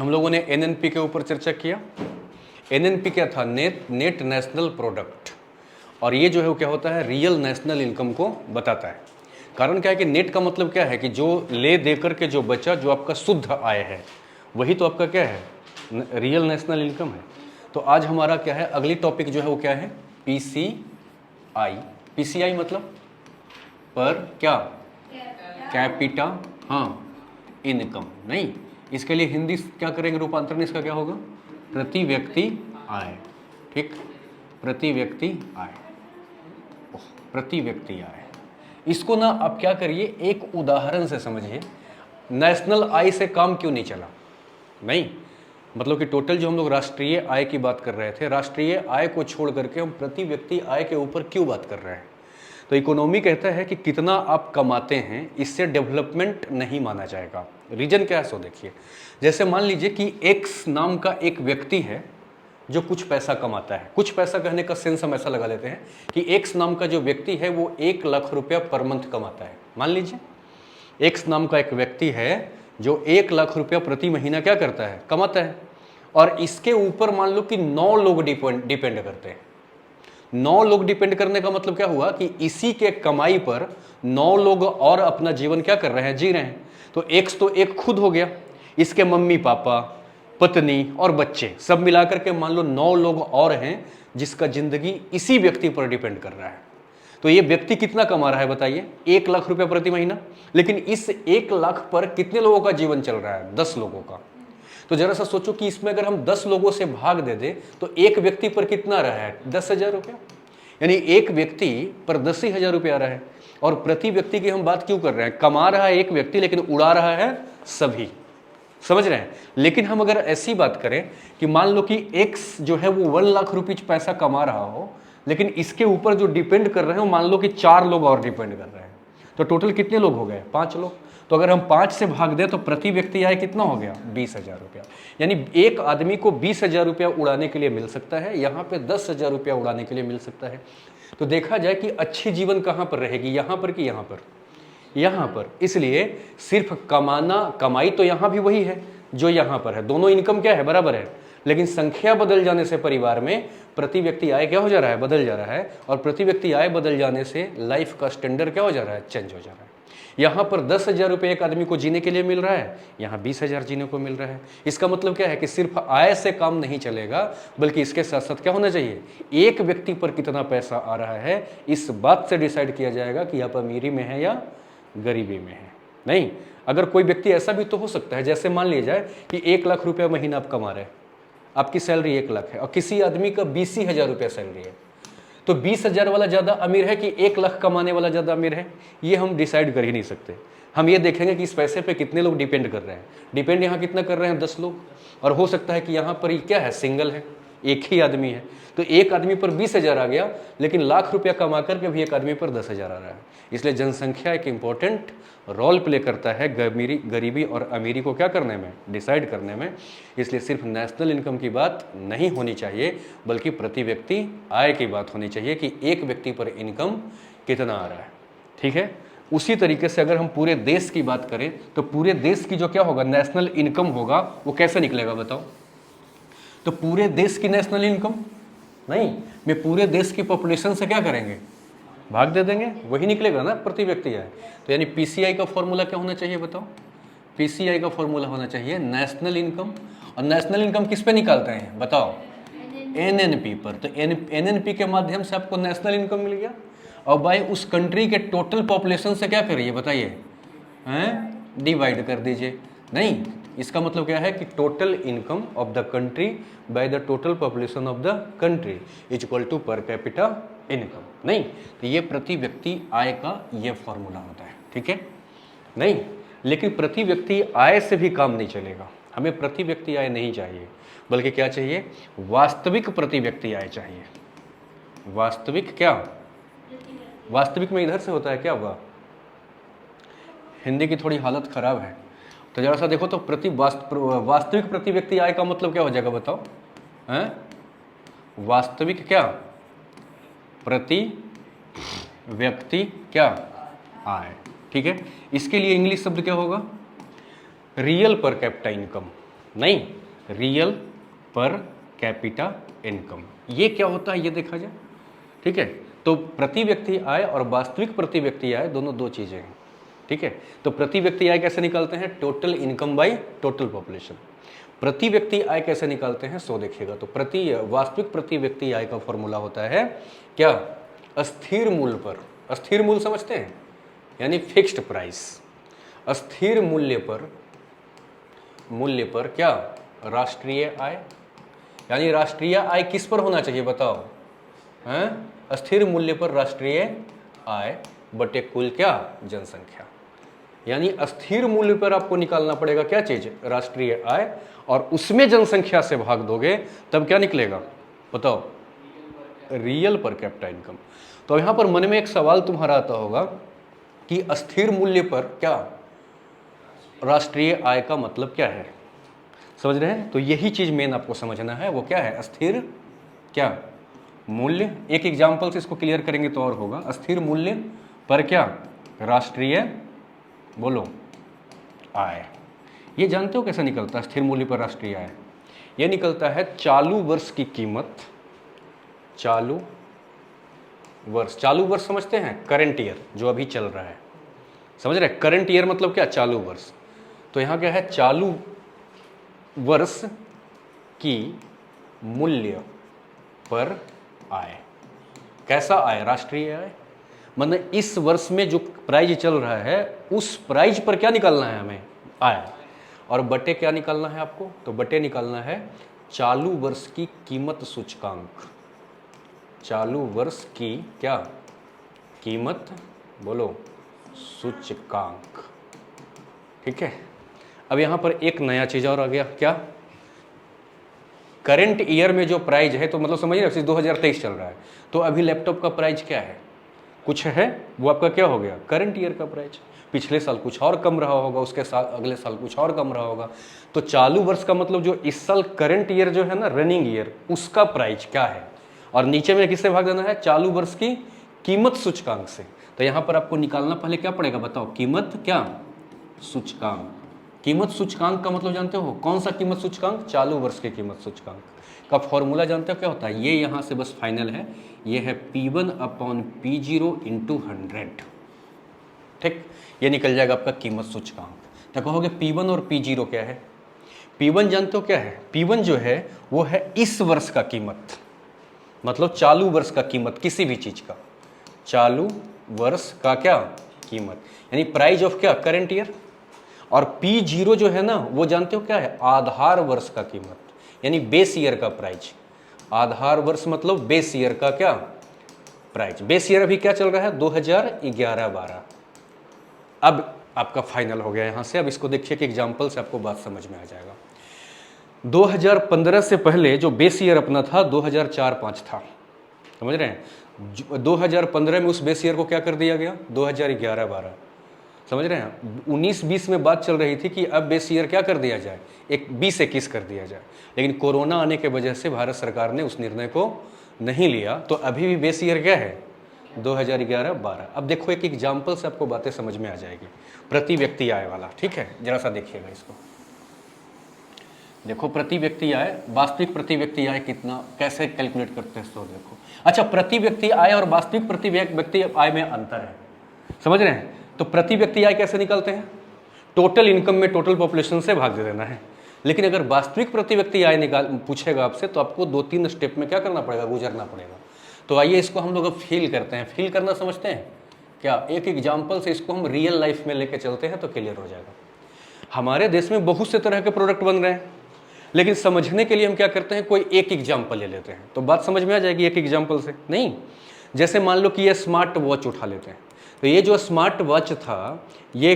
हम लोगों ने एनएनपी के ऊपर चर्चा किया। एनएनपी क्या था? Net national product. और ये जो है वो क्या होता है? रियल नेशनल इनकम को बताता है। कारण क्या है कि नेट का मतलब क्या है कि जो ले दे करके जो बचा, जो आपका शुद्ध आय है, वही तो आपका क्या है? रियल नेशनल इनकम है। तो आज हमारा क्या है, अगली टॉपिक जो है वो क्या है? पीसीआई। पीसीआई मतलब पर क्या? कैपिटा, हाँ, इनकम। नहीं, इसके लिए हिंदी क्या करेंगे? रूपांतरण इसका क्या होगा? प्रति व्यक्ति आय। ठीक, प्रति व्यक्ति आय, प्रति व्यक्ति आय। इसको ना आप क्या करिए, एक उदाहरण से समझिए। नेशनल आय से काम क्यों नहीं चला? नहीं, मतलब कि टोटल जो हम लोग राष्ट्रीय आय की बात कर रहे थे, राष्ट्रीय आय को छोड़ करके हम प्रति व्यक्ति आय के ऊपर क्यों बात कर रहे हैं? तो इकोनॉमी कहता है कि कितना आप कमाते हैं, इससे डेवलपमेंट नहीं माना जाएगा। रीजन क्या है सो देखिए। जैसे मान लीजिए कि एक्स नाम का एक व्यक्ति है जो कुछ पैसा कमाता है। कुछ पैसा कहने का सेंस हम ऐसा लगा लेते हैं कि एक्स नाम का जो व्यक्ति है वो 1 लाख रुपया पर मंथ कमाता है। मान लीजिए एक्स नाम का एक व्यक्ति है जो 1 लाख रुपया प्रति महीना क्या करता है? कमाता है। और इसके ऊपर मान लो कि 9 लोग डिपेंड करते हैं। 9 लोग डिपेंड करने का मतलब क्या हुआ कि इसी के कमाई पर 9 लोग और अपना जीवन क्या कर रहे हैं? जी रहे हैं। तो एक्स तो एक खुद हो गया, इसके मम्मी पापा, पत्नी और बच्चे सब मिलाकर के मान लो 9 लोग और हैं जिसका जिंदगी इसी व्यक्ति पर डिपेंड कर रहा है। तो ये व्यक्ति कितना कमा रहा है बताइए? 1 लाख रुपया प्रति महीना। लेकिन इस 1 लाख पर कितने लोगों का जीवन चल रहा है? 10 लोगों का। तो जरा सा सोचो कि इसमें अगर हम 10 लोगों से भाग दे दे तो एक व्यक्ति पर कितना रहा है? 10,000 रुपया। यानी एक व्यक्ति पर 10,000 रुपया आ रहा है। और प्रति व्यक्ति की हम बात क्यों कर रहे हैं? कमा रहा है एक व्यक्ति लेकिन उड़ा रहा है सभी। समझ रहे हैं? लेकिन हम अगर ऐसी बात करें कि मान लो कि एक्स जो है वो 1 लाख रुपये पैसा कमा रहा हो, लेकिन इसके ऊपर जो डिपेंड कर रहे हैं मान लो कि 4 लोग और डिपेंड कर रहे हैं, तो टोटल कितने लोग हो गए? 5 लोग। तो अगर हम 5 से भाग दें तो प्रति व्यक्ति आय कितना हो गया? 20,000 रुपया। यानी एक आदमी को 20,000 रुपया उड़ाने के लिए मिल सकता है, यहाँ पे 10,000 रुपया उड़ाने के लिए मिल सकता है। तो देखा जाए कि अच्छी जीवन कहाँ पर रहेगी, यहाँ पर कि यहाँ पर? यहाँ पर। इसलिए सिर्फ कमाई तो यहाँ भी वही है जो यहाँ पर है। दोनों इनकम क्या है? बराबर है। लेकिन संख्या बदल जाने से परिवार में प्रति व्यक्ति आय क्या हो जा रहा है? बदल जा रहा है। और प्रति व्यक्ति आय बदल जाने से लाइफ का स्टैंडर्ड क्या हो जा रहा है? चेंज हो जा रहा है। यहाँ पर 10,000 रुपये एक आदमी को जीने के लिए मिल रहा है, यहाँ 20,000 जीने को मिल रहा है। इसका मतलब क्या है कि सिर्फ आय से काम नहीं चलेगा, बल्कि इसके साथ साथ क्या होना चाहिए? एक व्यक्ति पर कितना पैसा आ रहा है, इस बात से डिसाइड किया जाएगा कि आप अमीरी में है या गरीबी में है। नहीं, अगर कोई व्यक्ति ऐसा भी तो हो सकता है, जैसे मान लिया जाए कि 1 लाख रुपया महीना आप कमा रहे हैं, आपकी सैलरी 1 लाख है और किसी आदमी का 20,000 रुपया सैलरी है, तो 20,000 वाला ज़्यादा अमीर है कि 1 लाख कमाने वाला ज़्यादा अमीर है? ये हम डिसाइड कर ही नहीं सकते। हम ये देखेंगे कि इस पैसे पे कितने लोग डिपेंड कर रहे हैं। डिपेंड यहाँ कितना कर रहे हैं? 10 लोग। और हो सकता है कि यहाँ पर क्या है? सिंगल है, एक ही आदमी है। तो एक आदमी पर 20,000 आ गया, लेकिन लाख रुपया कमा करके भी एक आदमी पर 10,000 आ रहा है। इसलिए जनसंख्या एक इंपॉर्टेंट रोल प्ले करता है गरीबी और अमीरी को क्या करने में? डिसाइड करने में। इसलिए सिर्फ नेशनल इनकम की बात नहीं होनी चाहिए, बल्कि प्रति व्यक्ति आय की बात होनी चाहिए कि एक व्यक्ति पर इनकम कितना आ रहा है। ठीक है? उसी तरीके से अगर हम पूरे देश की बात करें तो पूरे देश की जो क्या होगा? नेशनल इनकम होगा, वो कैसे निकलेगा बताओ? तो पूरे देश की नेशनल इनकम नहीं, मैं पूरे देश की पॉपुलेशन से क्या करेंगे? भाग दे देंगे, वही निकलेगा ना प्रति व्यक्ति आय। तो यानी पीसीआई का फॉर्मूला क्या होना चाहिए बताओ? पीसीआई का फॉर्मूला होना चाहिए नेशनल इनकम। और नेशनल इनकम किस पे निकालते हैं बताओ? एनएनपी पर। तो एनएनपी के माध्यम से आपको नेशनल इनकम मिल गया। और बाय उस कंट्री के टोटल पॉपुलेशन से क्या करिए बताइए? डिवाइड कर दीजिए। नहीं, इसका मतलब क्या है कि total income of the country by the total population of the country is equal to per capita income. नहीं, तो ये प्रति व्यक्ति आय का ये फॉर्मूला होता है। ठीक है? नहीं, लेकिन प्रति व्यक्ति आय से भी काम नहीं चलेगा। हमें प्रति व्यक्ति आय नहीं चाहिए, बल्कि क्या चाहिए? वास्तविक प्रति व्यक्ति आय चाहिए। वास्तविक क्या? वास्तविक में इधर से होता है क्या हुआ? हिंदी की थोड़ी हालत खराब है, तो जरा सा देखो तो वास्तविक प्रति व्यक्ति आय का मतलब क्या हो जाएगा बताओ? वास्तविक क्या? प्रति व्यक्ति क्या? आय। ठीक है? इसके लिए इंग्लिश शब्द क्या होगा? रियल पर कैपिटा इनकम। नहीं, रियल पर कैपिटा इनकम। ये क्या होता है ये देखा जाए, ठीक है। तो प्रति व्यक्ति आय और वास्तविक प्रति व्यक्ति आय दोनों दो चीजें हैं, ठीक है। तो प्रति व्यक्ति आय कैसे निकालते हैं? Total income by total population. प्रति व्यक्ति आय कैसे निकालते हैं सो देखिएगा। तो वास्तविक प्रति व्यक्ति आय का फॉर्मूला होता है क्या? अस्थिर मूल्य पर। अस्थिर मूल्य समझते हैं, यानी फिक्स्ड प्राइस। अस्थिर मूल्य पर क्या? राष्ट्रीय आय। यानी राष्ट्रीय आय किस पर होना चाहिए बताओ? हैं? अस्थिर मूल्य पर राष्ट्रीय आय बटे कुल क्या? जनसंख्या। यानी अस्थिर मूल्य पर आपको निकालना पड़ेगा क्या चीज? राष्ट्रीय आय, और उसमें जनसंख्या से भाग दोगे तब क्या निकलेगा बताओ? रियल पर कैपिटा इनकम। तो यहां पर मन में एक सवाल तुम्हारा आता होगा कि अस्थिर मूल्य पर क्या? राष्ट्रीय आय का मतलब क्या है? समझ रहे हैं? तो यही चीज मेन आपको समझना है, वो क्या है? अस्थिर क्या मूल्य। एक एग्जाम्पल से इसको क्लियर करेंगे तो और होगा। अस्थिर मूल्य पर क्या? राष्ट्रीय बोलो आय। ये जानते हो कैसे निकलता है स्थिर मूल्य पर राष्ट्रीय आय? ये निकलता है चालू वर्ष की कीमत। चालू वर्ष समझते हैं? करंट ईयर जो अभी चल रहा है, समझ रहे हैं? करंट ईयर मतलब क्या? चालू वर्ष। तो यहां क्या है? चालू वर्ष की मूल्य पर आय। कैसा आय? राष्ट्रीय आय। मतलब इस वर्ष में जो प्राइज चल रहा है उस प्राइज पर क्या निकालना है हमें? आय। और बटे क्या निकालना है आपको? तो बटे निकालना है चालू वर्ष की कीमत सूचकांक। चालू वर्ष की क्या? कीमत बोलो सूचकांक, ठीक है। अब यहां पर एक नया चीज और आ गया, क्या? करंट ईयर में जो प्राइज है, तो मतलब समझिए 2023 चल रहा है, तो अभी लैपटॉप का प्राइस क्या है? कुछ है, वो आपका क्या हो गया? करंट ईयर का प्राइस। पिछले साल कुछ और कम रहा होगा, उसके साल अगले साल कुछ और कम रहा होगा। तो चालू वर्ष का मतलब जो इस साल करंट ईयर जो है ना, रनिंग ईयर, उसका प्राइस क्या है? और नीचे में किससे भाग देना है? चालू वर्ष की कीमत सूचकांक से। तो यहां पर आपको निकालना पहले क्या पड़ेगा बताओ? कीमत क्या? सूचकांक। कीमत सूचकांक का मतलब जानते हो? कौन सा कीमत सूचकांक? चालू वर्ष के कीमत सूचकांक का फॉर्मूला जानते हो क्या होता है? ये यहां से बस फाइनल है, ये है P1 अपॉन P0 इंटू 100, ठीक। ये निकल जाएगा आपका कीमत सूचकांक। तो कहोगे P1 और P0 क्या है? P1 जानते हो क्या है? P1 जो है वो है इस वर्ष का कीमत, मतलब चालू वर्ष का कीमत किसी भी चीज का, चालू वर्ष का क्या? कीमत, यानी प्राइस ऑफ क्या? Current year. और P0 जो है ना, वो जानते हो क्या है? आधार वर्ष का कीमत, यानी बेस ईयर का प्राइस। आधार वर्ष मतलब बेस ईयर का क्या? प्राइस। बेस ईयर अभी क्या चल रहा है? 2011-12। अब आपका फाइनल हो गया यहां से। अब इसको देखिए कि एग्जाम्पल से आपको बात समझ में आ जाएगा। 2015 से पहले जो बेस ईयर अपना था 2004-5 था, समझ रहे हैं? 2015 में उस बेस ईयर को क्या कर दिया गया? 2011-12, समझ रहे हैं? 19-20 में बात चल रही थी कि अब बेस ईयर क्या कर दिया जाए? एक 20-21 कर दिया जाए, लेकिन कोरोना आने के वजह से भारत सरकार ने उस निर्णय को नहीं लिया। तो अभी भी बेस ईयर क्या है? 2011-12। अब देखो एक एग्जाम्पल से आपको बातें समझ में आ जाएगी, प्रति व्यक्ति आय वाला, ठीक है। जरा सा देखिएगा इसको। देखो प्रति व्यक्ति आय, वास्तविक प्रति व्यक्ति आय कितना, कैसे कैलकुलेट करते हैं तो देखो। अच्छा, प्रति व्यक्ति आय और वास्तविक प्रति व्यक्ति आय में अंतर है, समझ रहे हैं? तो प्रति व्यक्ति आय कैसे निकालते हैं? टोटल इनकम में टोटल पॉपुलेशन से भाग दे देना है। लेकिन अगर वास्तविक प्रति व्यक्ति आय पूछेगा आपसे, तो आपको 2-3 स्टेप में क्या करना पड़ेगा? गुजरना पड़ेगा। तो आइए इसको हम लोग अब फील करते हैं। फील करना समझते हैं क्या? एक एग्जाम्पल से इसको हम रियल लाइफ में लेके चलते हैं तो क्लियर हो जाएगा। हमारे देश में बहुत से तरह के प्रोडक्ट बन रहे हैं, लेकिन समझने के लिए हम क्या करते हैं? कोई एक एग्जाम्पल ले लेते हैं, तो बात समझ में आ जाएगी एक एग्जाम्पल से। नहीं, जैसे मान लो कि ये स्मार्ट वॉच उठा लेते हैं, तो ये जो स्मार्ट वॉच था ये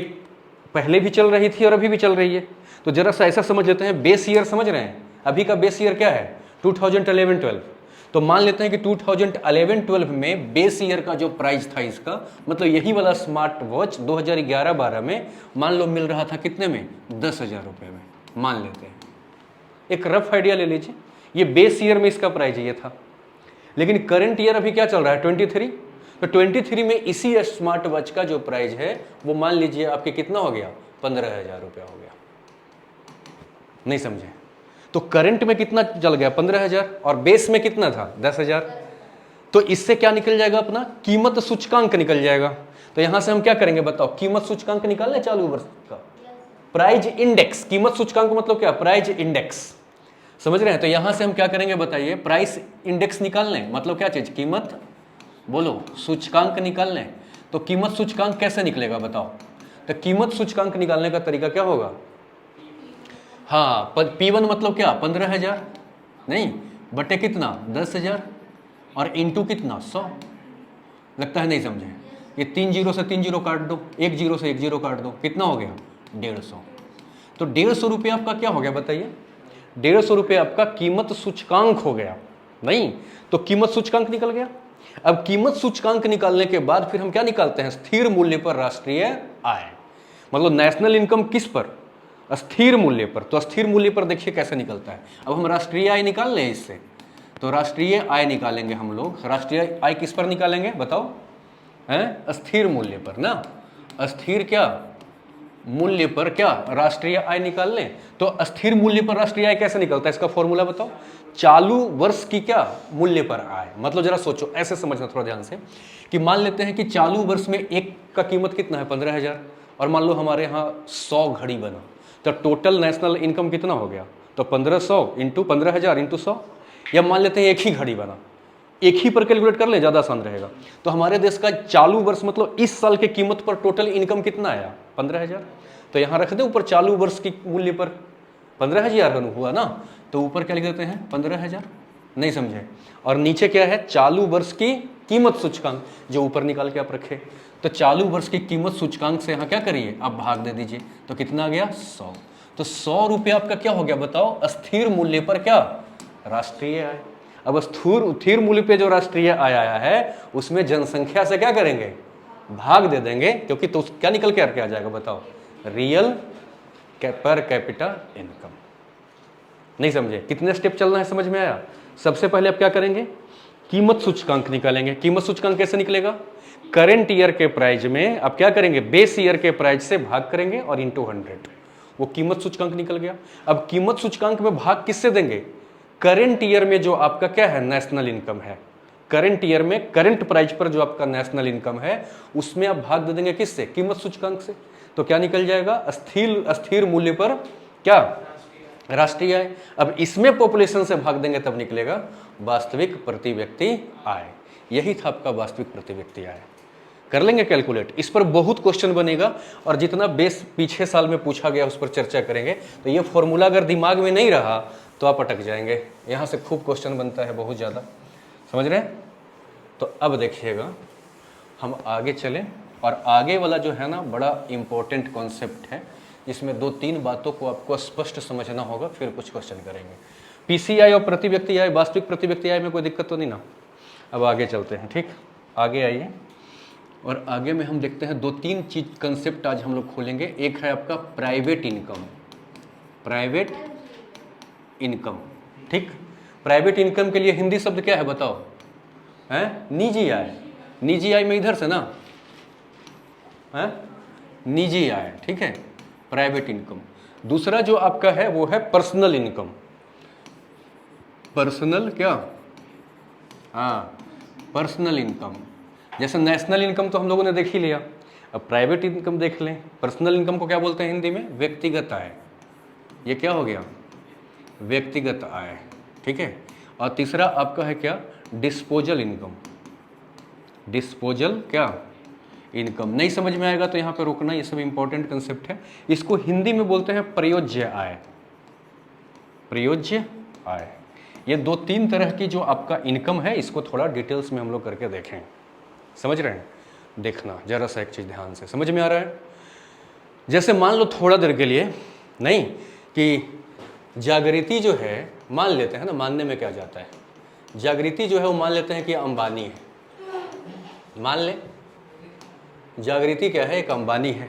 पहले भी चल रही थी और अभी भी चल रही है। तो जरा सा ऐसा समझ लेते हैं, बेस ईयर समझ रहे हैं? अभी का बेस ईयर क्या है? 2011-12। तो मान लेते हैं कि 2011-12 में बेस ईयर का जो प्राइस था इसका, मतलब यही वाला स्मार्ट वॉच 2011-12 में मान लो मिल रहा था कितने में? 10,000 रुपये में, मान लेते हैं। एक रफ आइडिया ले लीजिए, ये बेस ईयर में इसका प्राइस ये था। लेकिन करंट ईयर अभी क्या चल रहा है? 23। तो 23 में इसी स्मार्ट वॉच का जो प्राइस है वो मान लीजिए आपके कितना हो गया? 15,000 रुपया हो गया। नहीं समझे? तो करंट में कितना चल गया 15,000 और बेस में कितना था 10,000। तो इससे क्या निकल जाएगा अपना कीमत सूचकांक निकल जाएगा। तो यहां से हम क्या करेंगे बताओ, कीमत सूचकांक निकालना है चालू वर्ष का, प्राइस इंडेक्स। कीमत सूचकांक मतलब क्या, प्राइस इंडेक्स, समझ रहे हैं? तो यहां से हम क्या करेंगे बताइए, प्राइस इंडेक्स निकालने मतलब क्या चीज, कीमत, बोलो, सूचकांक निकालने। तो कीमत सूचकांक कैसे निकलेगा बताओ? तो कीमत सूचकांक निकालने का तरीका क्या होगा, हाँ P1 मतलब क्या 15,000 नहीं बटे कितना 10,000 और इंटू कितना 100। लगता है नहीं समझे? ये 3 जीरो से 3 जीरो काट दो, 1 जीरो से 1 जीरो काट दो, कितना हो गया 150। तो 150 रुपये आपका क्या हो गया बताइए, 150 रुपये आपका कीमत सूचकांक हो गया। नहीं तो कीमत सूचकांक निकल गया। अब कीमत सूचकांक निकालने के बाद फिर हम क्या निकालते हैं, स्थिर मूल्य पर राष्ट्रीय आय, मतलब नेशनल इनकम किस पर, स्थिर मूल्य पर। तो स्थिर मूल्य पर देखिए कैसे निकलता है। अब हम राष्ट्रीय आय निकाल लें इससे, तो राष्ट्रीय आय निकालेंगे हम लोग। राष्ट्रीय आय किस पर निकालेंगे बताओ, हैं स्थिर मूल्य पर ना, अस्थिर क्या मूल्य पर क्या राष्ट्रीय आय निकाल लें। तो स्थिर मूल्य पर राष्ट्रीय आय कैसे निकलता है, इसका फॉर्मूला बताओ, चालू वर्ष की क्या मूल्य पर आय। मतलब जरा सोचो, ऐसे समझना थोड़ा ध्यान से, कि मान लेते हैं कि चालू वर्ष में एक का कीमत कितना है 15,000 और मान लो हमारे यहाँ 100 घड़ी बना, तो टोटल नेशनल इनकम कितना हो गया, तो 1500 इंटू 15,000 इंटू 100। या मान लेते हैं एक ही घड़ी बना, एक ही पर कैलकुलेट कर ले, ज़्यादा आसान रहेगा। तो हमारे देश का चालू वर्ष मतलब इस साल के कीमत पर टोटल इनकम कितना आया 15,000। तो यहाँ रख दे ऊपर चालू वर्ष की मूल्य पर 15,000 हुआ ना, तो ऊपर क्या लिख देते हैं 15,000। नहीं समझे? और नीचे क्या है, चालू वर्ष की कीमत सूचकांक, जो ऊपर निकाल के आप रखे। तो चालू वर्ष की कीमत सूचकांक से यहाँ क्या करिए, आप भाग दे दीजिए, तो कितना आ गया 100। तो 100 रुपये आपका क्या हो गया बताओ, स्थिर मूल्य पर क्या राष्ट्रीय आय। अब स्थिर मूल्य पे जो राष्ट्रीय आय आया है उसमें जनसंख्या से क्या करेंगे, भाग दे देंगे, क्योंकि तो क्या निकल के आ जाएगा बताओ, रियल पर कैपिटा इनकम। नहीं समझे? कितने स्टेप चलना है, समझ में आया? सबसे पहले आप क्या करेंगे, कीमत सूचकांक निकालेंगे। कीमत सूचकांक कैसे निकलेगा, करंट ईयर के प्राइस में आप क्या करेंगे, बेस ईयर के प्राइस से भाग करेंगे और इंटू 100, वो कीमत सूचकांक निकल गया। अब कीमत सूचकांक में भाग किससे देंगे, करंट ईयर में जो आपका क्या है नेशनल इनकम है, करंट ईयर में करंट प्राइस पर जो आपका नेशनल इनकम है उसमें आप भाग दे देंगे किससे, कीमत सूचकांक से। तो क्या निकल जाएगा, स्थिर मूल्य पर क्या राष्ट्रीय आय। अब इसमें पॉपुलेशन से भाग देंगे तब निकलेगा वास्तविक प्रति व्यक्ति आय। यही था आपका वास्तविक प्रति व्यक्ति आय। कर लेंगे कैलकुलेट, इस पर बहुत क्वेश्चन बनेगा और जितना बेस पीछे साल में पूछा गया उस पर चर्चा करेंगे। तो ये फॉर्मूला अगर दिमाग में नहीं रहा तो आप अटक जाएंगे, यहाँ से खूब क्वेश्चन बनता है बहुत ज़्यादा, समझ रहे हैं? तो अब देखिएगा हम आगे चलें, और आगे वाला जो है ना बड़ा इम्पोर्टेंट कॉन्सेप्ट है, जिसमें 2-3 बातों को आपको स्पष्ट समझना होगा, फिर कुछ क्वेश्चन करेंगे। पीसीआई और प्रति व्यक्ति आय, वास्तविक प्रति व्यक्ति आय में कोई दिक्कत तो नहीं ना? अब आगे चलते हैं, ठीक, आगे आइए। और आगे में हम देखते हैं 2-3 चीज कंसेप्ट आज हम लोग खोलेंगे। एक है आपका प्राइवेट इनकम, प्राइवेट इनकम, ठीक। प्राइवेट इनकम के लिए हिंदी शब्द क्या है बताओ, हैं निजी आय। निजी आय में इधर से ना, हैं निजी आय, ठीक है, प्राइवेट इनकम। दूसरा जो आपका है वो है पर्सनल इनकम, पर्सनल क्या, हाँ पर्सनल इनकम। जैसे नेशनल इनकम तो हम लोगों ने देख ही लिया, अब प्राइवेट इनकम देख लें। पर्सनल इनकम को क्या बोलते हैं हिंदी में, व्यक्तिगत आय। ये क्या हो गया, व्यक्तिगत आय, ठीक है। और तीसरा आपका है क्या, डिस्पोजल इनकम। डिस्पोजल क्या इनकम। नहीं समझ में आएगा तो यहाँ पे रुकना, ये सब इंपॉर्टेंट कंसेप्ट है। इसको हिंदी में बोलते हैं प्रयोज्य आय, प्रयोज्य आय। ये 2-3 तरह की जो आपका इनकम है, इसको थोड़ा डिटेल्स में हम लोग करके देखें। समझ रहे हैं? देखना जरा सा एक चीज़ ध्यान से, समझ में आ रहा है? जैसे मान लो थोड़ा देर के लिए, नहीं कि जागृति जो है, मान लेते हैं ना, मानने में क्या जाता है, जागृति जो है वो मान लेते हैं कि अंबानी है, मान ले जागृति क्या है, एक अंबानी है,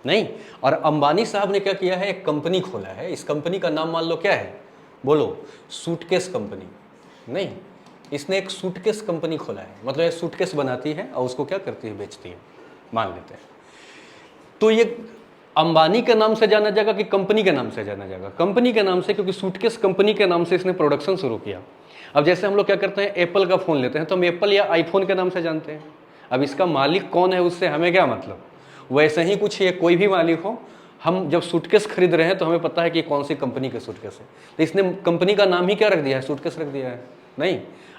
नहीं। और अंबानी साहब ने क्या किया है, एक कंपनी खोला है। इस कंपनी का नाम मान लो क्या है, बोलो, सूटकेस कंपनी। नहीं, इसने एक सूटकेस कंपनी खोला है, मतलब ये सूटकेस बनाती है और उसको क्या करती है, बेचती है, मान लेते हैं। तो ये अंबानी के नाम से जाना जाएगा कि कंपनी के नाम से जाना जाएगा? कंपनी के नाम से, क्योंकि सूटकेस कंपनी के नाम से इसने प्रोडक्शन शुरू किया। अब जैसे हम लोग क्या करते हैं, एप्पल का फ़ोन लेते हैं तो हम एप्पल या आईफोन के नाम से जानते हैं। अब इसका मालिक कौन है उससे हमें क्या मतलब? वैसे ही कुछ ये कोई भी मालिक हो, हम जब सूटकेस खरीद रहे हैं तो हमें पता है कि कौन सी कंपनी का सूटकेस है, तो इसने कंपनी का नाम ही क्या रख दिया है, सूटकेस रख दिया है। नहीं,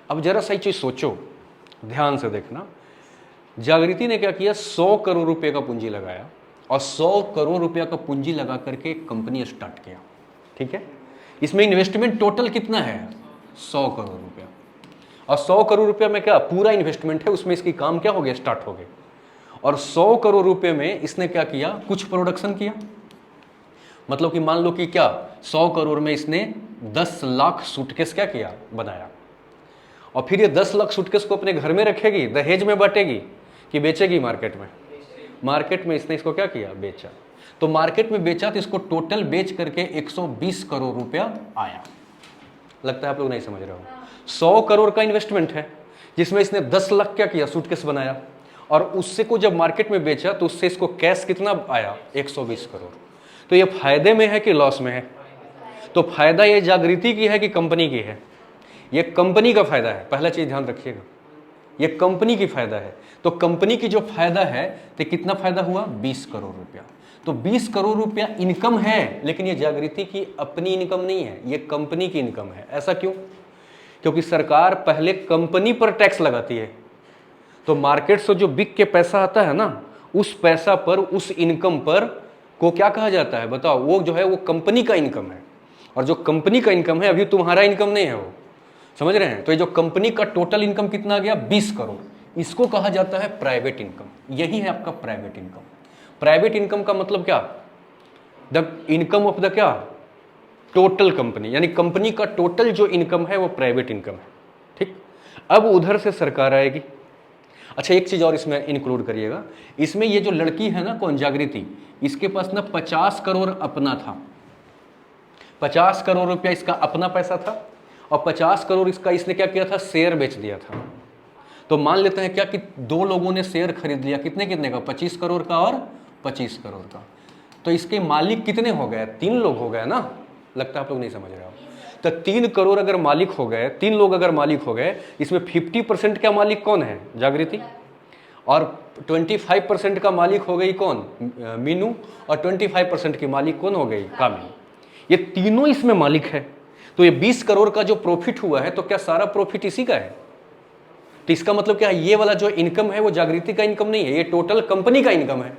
अब जरा सही चीज़ सोचो, ध्यान से देखना। जागृति ने क्या किया, 100 करोड़ रुपए का पूंजी लगाया और 100 करोड़ रुपया का पूंजी लगा करके एक कंपनी स्टार्ट किया। ठीक है, इसमें इन्वेस्टमेंट टोटल कितना है, 100 करोड़ रुपया। और 100 करोड़ रुपया में क्या पूरा इन्वेस्टमेंट है, उसमें इसकी काम क्या हो गया, स्टार्ट हो गए। और 100 करोड़ रुपए में इसने क्या किया, कुछ प्रोडक्शन किया। मतलब कि मान लो कि क्या 100 करोड़ में इसने 10 लाख सूटकेस क्या किया, बनाया। और फिर ये 10 लाख सूटकेस को अपने घर में रखेगी, दहेज में बांटेगी कि बेचेगी मार्केट में? मार्केट में इसने इसको क्या किया, बेचा। तो मार्केट में बेचा तो इसको टोटल बेच करके 120 करोड़ रुपया आया। लगता है आप लोग नहीं समझ रहे हो। 100 करोड़ का इन्वेस्टमेंट है जिसमें इसने 10 लाख क्या किया, सूटकेस बनाया, और उससे को जब मार्केट में बेचा तो उससे इसको कैश कितना आया, 120 करोड़। तो ये फायदे में है कि लॉस में है? तो फायदा ये जागृति की है कि कंपनी की है? ये कंपनी का फायदा है, पहला चीज ध्यान रखिएगा, ये कंपनी की फायदा है। तो कंपनी की जो फायदा है तो कितना फायदा हुआ, 20 करोड़ रुपया। तो 20 करोड़ रुपया इनकम है, लेकिन ये जागृति की अपनी इनकम नहीं है, ये कंपनी की इनकम है। ऐसा क्यों? क्योंकि सरकार पहले कंपनी पर टैक्स लगाती है। तो मार्केट से जो बिक के पैसा आता है ना, उस पैसा पर, उस इनकम पर को क्या कहा जाता है बताओ? वो जो है वो कंपनी का इनकम है। और जो कंपनी का इनकम है, अभी तुम्हारा इनकम नहीं है वो, समझ रहे हैं? तो ये जो कंपनी का टोटल इनकम कितना आ गया, 20 करोड़, इसको कहा जाता है प्राइवेट इनकम। यही है आपका प्राइवेट इनकम। प्राइवेट इनकम का मतलब क्या, द इनकम ऑफ द क्या, टोटल कंपनी, यानी कंपनी का टोटल जो इनकम है वो प्राइवेट इनकम है। ठीक, अब उधर से सरकार आएगी। अच्छा, एक चीज और इसमें इंक्लूड करिएगा, इसमें ये जो लड़की है ना, कौन, जागृति, इसके पास ना 50 करोड़ अपना था। 50 करोड़ रुपया इसका अपना पैसा था और 50 करोड़ इसका इसने क्या किया था, शेयर बेच दिया था। तो मान लेते हैं क्या कि दो लोगों ने शेयर खरीद लिया, कितने कितने का, 25 करोड़ का और 25 करोड़ का। तो इसके मालिक कितने हो गए, 3 लोग हो गए ना। लगता है आप लोग नहीं समझ रहे हो। तो 3 करोड़ अगर मालिक हो गए, 3 लोग अगर मालिक हो गए, इसमें 50% का मालिक कौन है, जागृति, और 25% का मालिक हो गई कौन, मीनू, और 25% की मालिक कौन हो गई, कामिनी। ये तीनों इसमें मालिक है। तो ये 20 करोड़ का जो प्रॉफिट हुआ है, तो क्या सारा प्रॉफिट इसी का है? तो इसका मतलब क्या है, ये वाला जो इनकम है वो जागृति का इनकम नहीं है, ये टोटल कंपनी का इनकम है।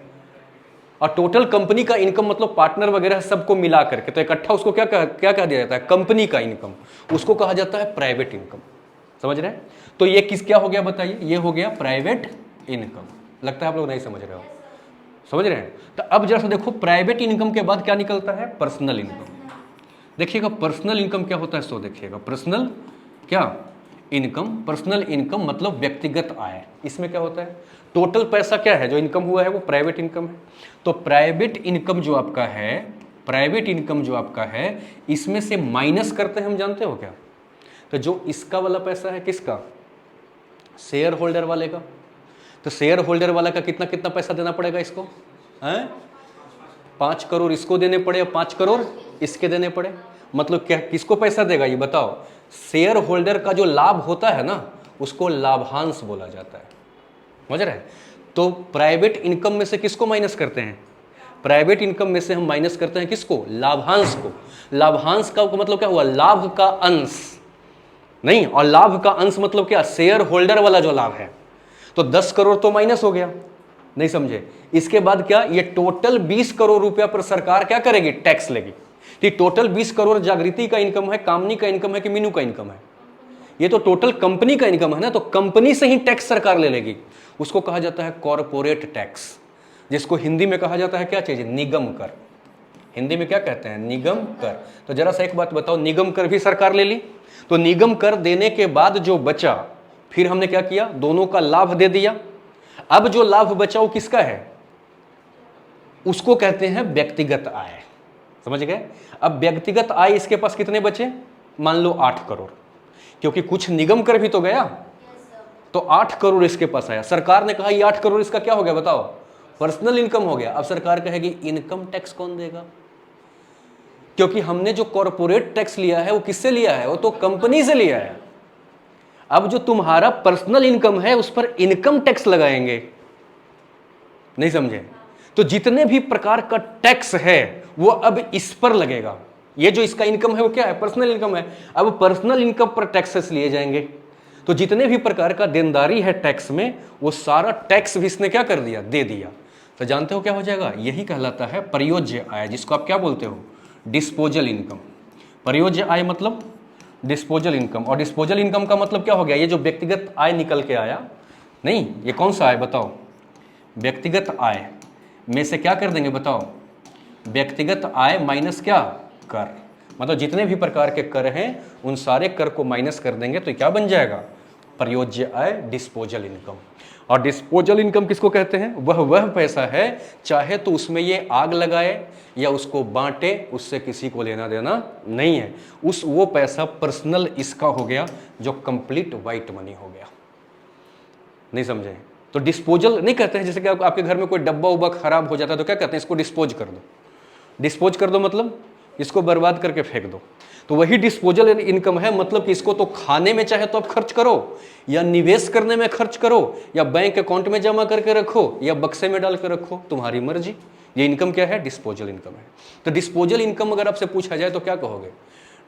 और टोटल कंपनी का इनकम मतलब पार्टनर वगैरह सबको मिला करके, तो इकट्ठा उसको क्या कह दिया जाता है, कंपनी का इनकम। उसको कहा जाता है प्राइवेट इनकम। समझ रहे हैं? तो ये किस क्या हो गया बताइए, ये हो गया प्राइवेट इनकम। लगता है आप लोग नहीं समझ रहे हो। समझ रहे हैं? तो अब जरा देखो, प्राइवेट इनकम के बाद क्या निकलता है, पर्सनल इनकम। देखिएगा पर्सनल इनकम क्या होता है, सो देखिएगा पर्सनल क्या इनकम। पर्सनल इनकम मतलब व्यक्तिगत आय। इसमें क्या होता है, टोटल पैसा क्या है जो इनकम हुआ है वो प्राइवेट इनकम है। तो प्राइवेट इनकम जो आपका है, प्राइवेट इनकम जो आपका है, इसमें से माइनस करते हैं हम, जानते हो क्या? तो जो इसका वाला पैसा है, किसका, शेयर होल्डर वाले का। तो शेयर होल्डर वाला का कितना कितना पैसा देना पड़ेगा इसको, हैं? 5 करोड़ इसको देने पड़े और 5 करोड़ इसके देने पड़े। मतलब क्या, किसको पैसा देगा ये बताओ? शेयर होल्डर का जो लाभ होता है ना, उसको लाभांश बोला जाता है। समझ रहे हैं? तो प्राइवेट इनकम में से किसको माइनस करते हैं, प्राइवेट इनकम में से हम माइनस करते हैं किसको, लाभांश को। लाभांश का मतलब क्या हुआ, लाभ का अंश नहीं, और लाभ का अंश मतलब क्या, शेयर होल्डर वाला जो लाभ है। तो 10 करोड़ तो माइनस हो गया, नहीं समझे? इसके बाद क्या, ये टोटल 20 करोड़ रुपया पर सरकार क्या करेगी, टैक्स लेगी। तो टोटल 20 करोड़ जागृति का इनकम है, कामनी का इनकम है कि मीनू का इनकम है? ये तो टोटल कंपनी का इनकम है ना। तो कंपनी से ही टैक्स सरकार ले लेगी। उसको कहा जाता है कॉरपोरेट टैक्स, जिसको हिंदी में कहा जाता है क्या चीज, निगम कर। हिंदी में क्या कहते हैं, निगम कर। तो जरा सा एक बात बताओ, निगम कर भी सरकार ले ली, तो निगम कर देने के बाद जो बचा, फिर हमने क्या किया, दोनों का लाभ दे दिया। अब जो लाभ बचा वो किसका है, उसको कहते हैं व्यक्तिगत आय। समझ गए? अब व्यक्तिगत आय इसके पास कितने बचे, मान लो 8 करोड़, क्योंकि कुछ निगम कर भी तो गया। तो 8 करोड़ इसके पास आया। सरकार ने कहा ये 8 करोड़ इसका क्या हो गया बताओ, पर्सनल इनकम हो गया। अब सरकार कहेगी इनकम टैक्स कौन देगा, क्योंकि हमने जो कॉर्पोरेट टैक्स लिया है वो किससे लिया है, वो तो कंपनी से लिया है। अब जो तुम्हारा पर्सनल इनकम है उस पर इनकम टैक्स लगाएंगे, नहीं समझे? तो जितने भी प्रकार का टैक्स है वो अब इस पर लगेगा। ये जो इसका इनकम है वो क्या है, पर्सनल इनकम है। अब पर्सनल इनकम पर टैक्सेस लिए जाएंगे, तो जितने भी प्रकार का देनदारी है टैक्स में वो सारा टैक्स भी इसने क्या कर दिया, दे दिया। तो जानते हो क्या हो जाएगा, यही कहलाता है प्रयोज्य आय, जिसको आप क्या बोलते हो, डिस्पोजल इनकम। प्रयोज्य आय मतलब डिस्पोजल इनकम। और डिस्पोजल इनकम का मतलब क्या हो गया, ये जो व्यक्तिगत आय निकल के आया, नहीं ये कौन सा आय बताओ, व्यक्तिगत आय में से क्या कर देंगे बताओ, व्यक्तिगत आय माइनस क्या, कर। मतलब जितने भी प्रकार के कर हैं उन सारे कर को माइनस कर देंगे तो क्या बन जाएगा, प्रयोज्य आय, डिस्पोजल इनकम। और डिस्पोजल इनकम किसको कहते हैं, वह पैसा है चाहे तो उसमें ये आग लगाए या उसको बांटे, उससे किसी को लेना देना नहीं है। वो पैसा पर्सनल इसका हो गया, जो कंप्लीट वाइट मनी हो गया। नहीं समझे? तो डिस्पोजल नहीं कहते हैं, जैसे कि आपके घर में कोई डब्बा उब्बा खराब हो जाता है तो क्या कहते हैं, इसको डिस्पोज कर दो। डिस्पोज कर दो मतलब इसको बर्बाद करके फेंक दो। तो वही डिस्पोजल इनकम है, मतलब कि इसको तो खाने में चाहे तो आप खर्च करो, या निवेश करने में खर्च करो, या बैंक अकाउंट में जमा करके रखो, या बक्से में डाल के रखो, तुम्हारी मर्जी। ये इनकम क्या है, डिस्पोजल इनकम है। तो डिस्पोजल इनकम अगर आपसे पूछा जाए तो क्या कहोगे,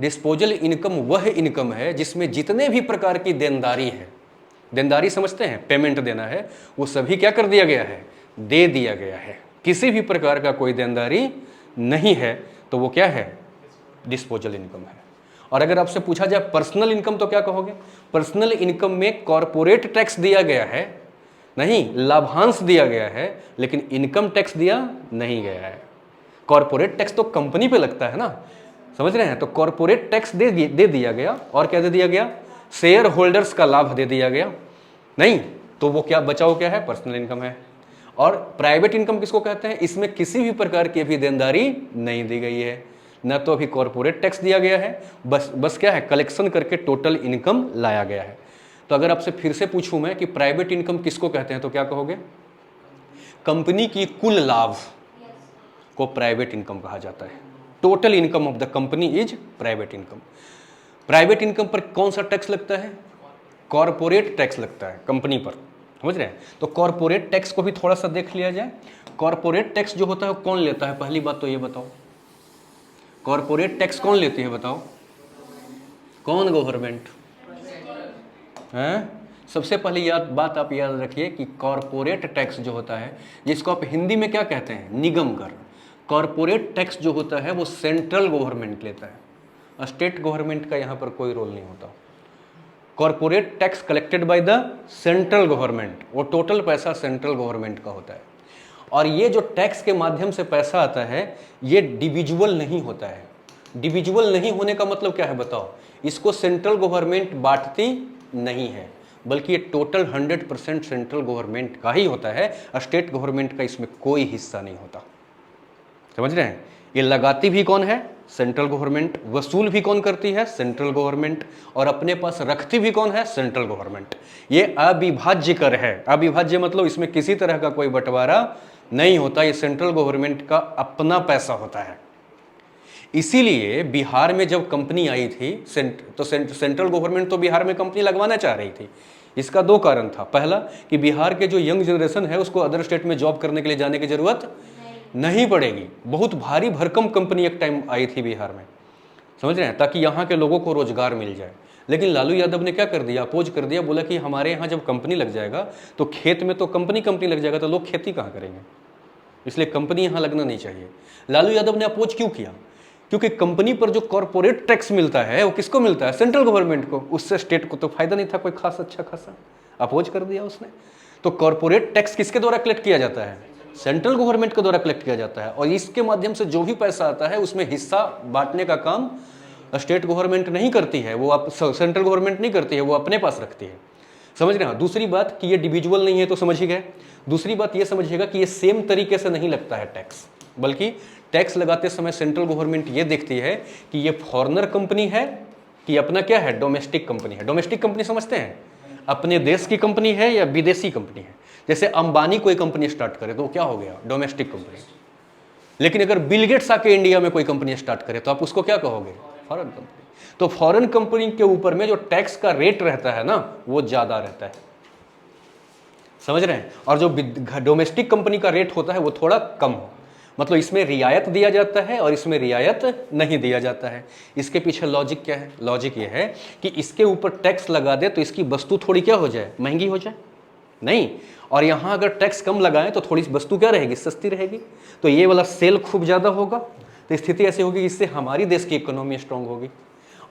डिस्पोजल इनकम वह इनकम है जिसमें जितने भी प्रकार की देनदारी है, देनदारी समझते हैं, पेमेंट देना है, वो सभी क्या कर दिया गया है, दे दिया गया है। किसी भी प्रकार का कोई देनदारी नहीं है तो वो क्या है, डिस्पोजल इनकम है। और अगर आपसे पूछा जाए पर्सनल इनकम तो क्या कहोगे, पर्सनल इनकम में कॉर्पोरेट टैक्स दिया गया है, नहीं लाभांश दिया गया है, लेकिन इनकम टैक्स दिया नहीं गया है। कॉर्पोरेट टैक्स तो कंपनी पे लगता है ना, समझ रहे हैं? तो कॉर्पोरेट टैक्स दे दिया गया, और क्या दे दिया गया, शेयर होल्डर्स का लाभ दे दिया गया। नहीं तो वो क्या बचाओ, क्या है, पर्सनल इनकम है। और प्राइवेट इनकम किसको कहते हैं, इसमें किसी भी प्रकार की भी देनदारी नहीं दी गई है, न तो अभी कॉर्पोरेट टैक्स दिया गया है, बस क्या है, कलेक्शन करके टोटल इनकम लाया गया है। तो अगर आपसे फिर से पूछूं मैं कि प्राइवेट इनकम किसको कहते हैं तो क्या कहोगे, कंपनी की कुल लाभ को प्राइवेट इनकम कहा जाता है। Total income of the company is private income. Private income पर कौन सा टैक्स लगता है, कॉर्पोरेट टैक्स लगता है कंपनी पर, समझ रहे हैं? तो कॉर्पोरेट टैक्स को भी थोड़ा सा देख लिया जाए। कॉर्पोरेट टैक्स जो होता है वो कौन लेता है, पहली बात तो ये बताओ, कॉर्पोरेट टैक्स कौन लेती है बताओ, कौन, गवर्नमेंट है। सबसे पहली बात आप याद रखिए कि कॉर्पोरेट टैक्स जो होता है, जिसको आप हिंदी में क्या कहते हैं, निगम कर। कॉर्पोरेट टैक्स जो होता है वो सेंट्रल गवर्नमेंट लेता है, स्टेट गवर्नमेंट का यहाँ पर कोई रोल नहीं होता। Corporate tax collected by the central government, वो टोटल पैसा सेंट्रल गवर्नमेंट का होता है। और ये जो टैक्स के माध्यम से पैसा आता है ये डिविजुअल नहीं होता है। डिविजुअल नहीं होने का मतलब क्या है बताओ, इसको सेंट्रल गवर्नमेंट बांटती नहीं है, बल्कि ये टोटल 100% सेंट्रल गवर्नमेंट का ही होता है, स्टेट गवर्नमेंट का इसमें कोई हिस्सा नहीं होता। समझ रहे हैं? ये लगाती भी कौन है, सेंट्रल गवर्नमेंट, वसूल भी कौन करती है, सेंट्रल गवर्नमेंट, और अपने पास रखती भी कौन है, सेंट्रल गवर्नमेंट। ये अविभाज्य कर है। अविभाज्य मतलब इसमें किसी तरह का कोई बंटवारा नहीं होता, ये सेंट्रल गवर्नमेंट का अपना पैसा होता है। इसीलिए बिहार में जब कंपनी आई थी तो सेंट्रल गवर्नमेंट तो बिहार में कंपनी लगवाना चाह रही थी। इसका दो कारण था, पहला कि बिहार के जो यंग जनरेशन है उसको अदर स्टेट में जॉब करने के लिए जाने की जरूरत नहीं पड़ेगी। बहुत भारी भरकम कंपनी एक टाइम आई थी बिहार में, समझ रहे हैं, ताकि यहाँ के लोगों को रोजगार मिल जाए। लेकिन लालू यादव ने क्या कर दिया, अपोज कर दिया, बोला कि हमारे यहाँ जब कंपनी लग जाएगा तो खेत में तो कंपनी लग जाएगा तो लोग खेती कहाँ करेंगे, इसलिए कंपनी यहाँ लगना नहीं चाहिए। लालू यादव ने अपोज क्यों किया, क्योंकि कंपनी पर जो कॉर्पोरेट टैक्स मिलता है वो किसको मिलता है, सेंट्रल गवर्नमेंट को, उससे स्टेट को तो फायदा नहीं था कोई खास अच्छा खासा, अपोज कर दिया उसने। तो कॉर्पोरेट टैक्स किसके द्वारा कलेक्ट किया जाता है, सेंट्रल गवर्नमेंट के द्वारा कलेक्ट किया जाता है, और इसके माध्यम से जो भी पैसा आता है उसमें हिस्सा बांटने का काम स्टेट गवर्नमेंट नहीं करती है, वो सेंट्रल गवर्नमेंट नहीं करती है, वो अपने पास रखती है। समझ रहे हैं? दूसरी बात कि ये डिविजुअल नहीं है तो समझ ही गए। दूसरी बात ये समझिएगा कि ये सेम तरीके से नहीं लगता है टैक्स, बल्कि टैक्स लगाते समय सेंट्रल गवर्नमेंट ये देखती है कि ये फॉरेनर कंपनी है कि अपना क्या है, डोमेस्टिक कंपनी है। डोमेस्टिक कंपनी समझते हैं, अपने देश की कंपनी है या विदेशी कंपनी है। जैसे अंबानी कोई कंपनी स्टार्ट करे तो क्या हो गया, डोमेस्टिक कंपनी। लेकिन अगर बिल गेट्स आके इंडिया में कोई कंपनी स्टार्ट करे तो आप उसको क्या कहोगे, फॉरेन कंपनी। तो फॉरेन कंपनी के ऊपर में जो टैक्स का रेट रहता है ना वो ज्यादा रहता है, समझ रहे हैं। और जो डोमेस्टिक कंपनी का रेट होता है वो थोड़ा कम हो, मतलब इसमें रियायत दिया जाता है और इसमें रियायत नहीं दिया जाता है। इसके पीछे लॉजिक क्या है, लॉजिक ये है कि इसके ऊपर टैक्स लगा दे तो इसकी वस्तु थोड़ी क्या हो जाए, महंगी हो जाए, नहीं। और यहाँ अगर टैक्स कम लगाएं तो थोड़ी वस्तु क्या रहेगी, सस्ती रहेगी। तो ये वाला सेल खूब ज़्यादा होगा, तो स्थिति ऐसी होगी इससे हमारी देश की इकोनॉमी स्ट्रांग होगी।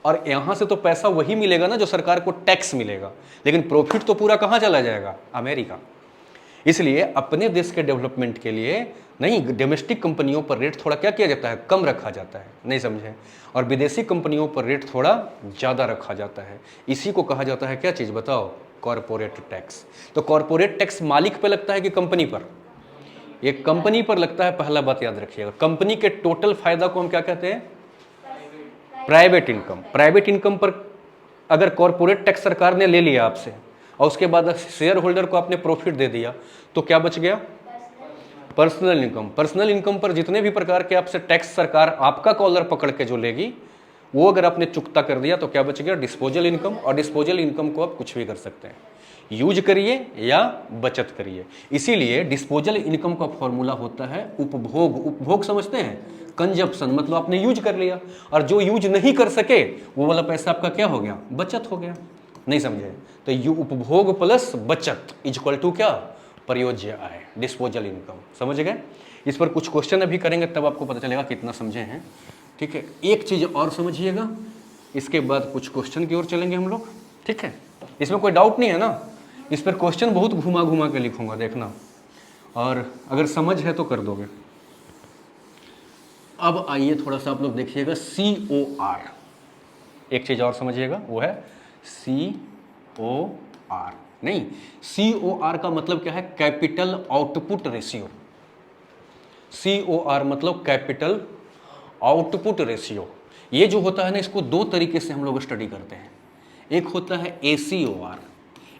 और यहाँ से तो पैसा वही मिलेगा ना जो सरकार को टैक्स मिलेगा, लेकिन प्रॉफिट तो पूरा कहाँ चला जाएगा, अमेरिका। इसलिए अपने देश के डेवलपमेंट के लिए नहीं, डोमेस्टिक कंपनियों पर रेट थोड़ा क्या किया जाता है, कम रखा जाता है, नहीं समझे। और विदेशी कंपनियों पर रेट थोड़ा ज़्यादा रखा जाता है। इसी को कहा जाता है क्या चीज़ बताओ, कॉरपोरेट टैक्स। तो कॉरपोरेट टैक्स मालिक पे लगता है कि कंपनी पर, ये कंपनी पर लगता है। पहला बात याद रखिएगा, कंपनी के टोटल फायदा को हम क्या कहते हैं, प्राइवेट इनकम। प्राइवेट इनकम पर अगर कॉरपोरेट टैक्स सरकार ने ले लिया आपसे और उसके बाद शेयर होल्डर को आपने प्रॉफिट दे दिया तो क्या बच गया, पर्सनल इनकम। पर्सनल इनकम पर जितने भी प्रकार के आपसे टैक्स सरकार आपका कॉलर पकड़ के जो लेगी वो अगर आपने चुकता कर दिया तो क्या बच गया, डिस्पोजल इनकम। और डिस्पोजल इनकम को आप कुछ भी कर सकते हैं, यूज करिए या बचत करिए। इसीलिए डिस्पोजल इनकम का फॉर्मूला होता है उपभोग। उपभोग समझते हैं, कंजप्शन, मतलब आपने यूज कर लिया और जो यूज नहीं कर सके वो वाला पैसा आपका क्या हो गया, बचत हो गया, नहीं समझे। तो यू उपभोग प्लस बचत इक्वल टू क्या, प्रयोज्य आय, डिस्पोजल इनकम। समझ गए। इस पर कुछ क्वेश्चन अभी करेंगे तब आपको पता चलेगा कितना समझे हैं, ठीक है। एक चीज और समझिएगा, इसके बाद कुछ क्वेश्चन की ओर चलेंगे हम लोग, ठीक है। इसमें कोई डाउट नहीं है ना, इस पर क्वेश्चन बहुत घुमा घुमा के लिखूंगा, देखना, और अगर समझ है तो कर दोगे। अब आइए थोड़ा सा आप लोग देखिएगा COR, एक चीज और समझिएगा वो है COR। नहीं, COR का मतलब क्या है, कैपिटल आउटपुट रेशियो। COR मतलब कैपिटल आउटपुट रेशियो। ये जो होता है ना, इसको दो तरीके से हम लोग स्टडी करते हैं। एक होता है ACOR।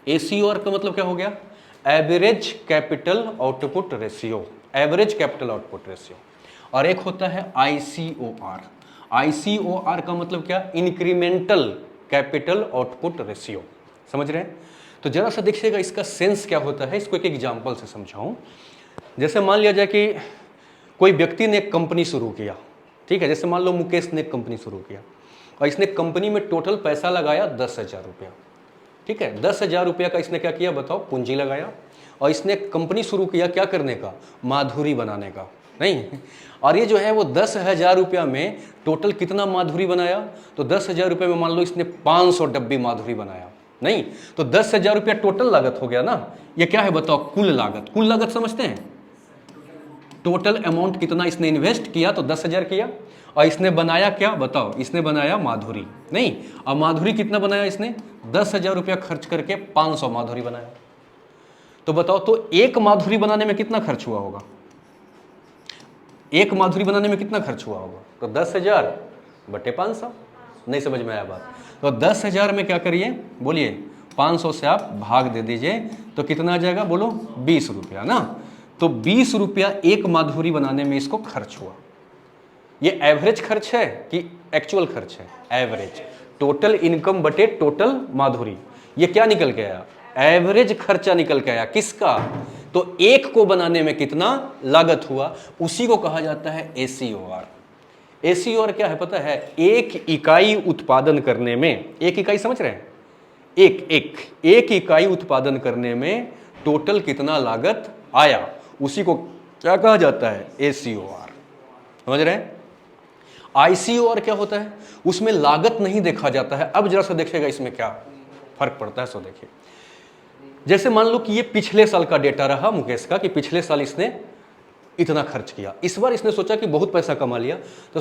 ACOR का मतलब क्या हो गया, average capital output ratio, average capital output ratio. और एक होता है ICOR। ICOR का मतलब क्या, इंक्रीमेंटल कैपिटल आउटपुट रेशियो। समझ रहे हैं। तो जरा सा देखिएगा इसका सेंस क्या होता है, इसको एक एग्जांपल से समझाऊं। जैसे मान लिया जाए कि कोई व्यक्ति ने एक कंपनी शुरू किया, ठीक है। जैसे मान लो मुकेश ने एक कंपनी शुरू किया और इसने कंपनी में टोटल पैसा लगाया 10,000 रुपया, ठीक है। 10,000 रुपया का इसने क्या किया बताओ, पूंजी लगाया। और इसने कंपनी शुरू किया क्या करने का, माधुरी बनाने का, नहीं। और ये जो है वो 10,000 रुपया में टोटल कितना माधुरी बनाया, तो 10,000 रुपये में मान लो इसने 500 डब्बी माधुरी बनाया, नहीं। तो 10,000 रुपया टोटल लागत हो गया ना। ये क्या है बताओ, कुल लागत। कुल लागत समझते हैं, टोटल अमाउंट कितना इसने इन्वेस्ट किया तो 10,000 किया, और इसने बनाया क्या बताओ, इसने बनाया माधुरी, नहीं। और माधुरी कितना बनाया इसने, 10,000 रुपया खर्च करके 500 माधुरी बनाया। तो बताओ, तो एक माधुरी बनाने में कितना खर्च हुआ होगा, एक माधुरी बनाने में कितना खर्च हुआ होगा, तो 10,000 बटे 500। नहीं समझ में आया बात। तो 10,000 में क्या करिए बोलिए, 500 से आप भाग दे दीजिए तो कितना आ जाएगा बोलो, 20 रुपया ना। तो 20 रुपया एक माधुरी बनाने में इसको खर्च हुआ। ये एवरेज खर्च है कि एक्चुअल खर्च है, एवरेज। टोटल इनकम बटे टोटल माधुरी, ये क्या निकल के आया, एवरेज खर्चा निकल के आया। किसका, तो एक को बनाने में कितना लागत हुआ, उसी को कहा जाता है ACOR। ACOR क्या है पता है, एक इकाई उत्पादन करने में, एक इकाई समझ रहे हैं, एक इकाई उत्पादन करने में टोटल कितना लागत आया, उसी को क्या कहा जाता है, ACOR। समझ रहे हैं। ICOR क्या होता है, उसमें लागत नहीं देखा जाता है। अब जरा सा देखिएगा इसमें क्या फर्क पड़ता है, सो देखिए। जैसे मान लो कि ये पिछले साल का डेटा रहा मुकेश का, कि पिछले साल इसने इतना खर्च किया। इस बार इसने सोचा कि बहुत पैसा कमा लिया, तो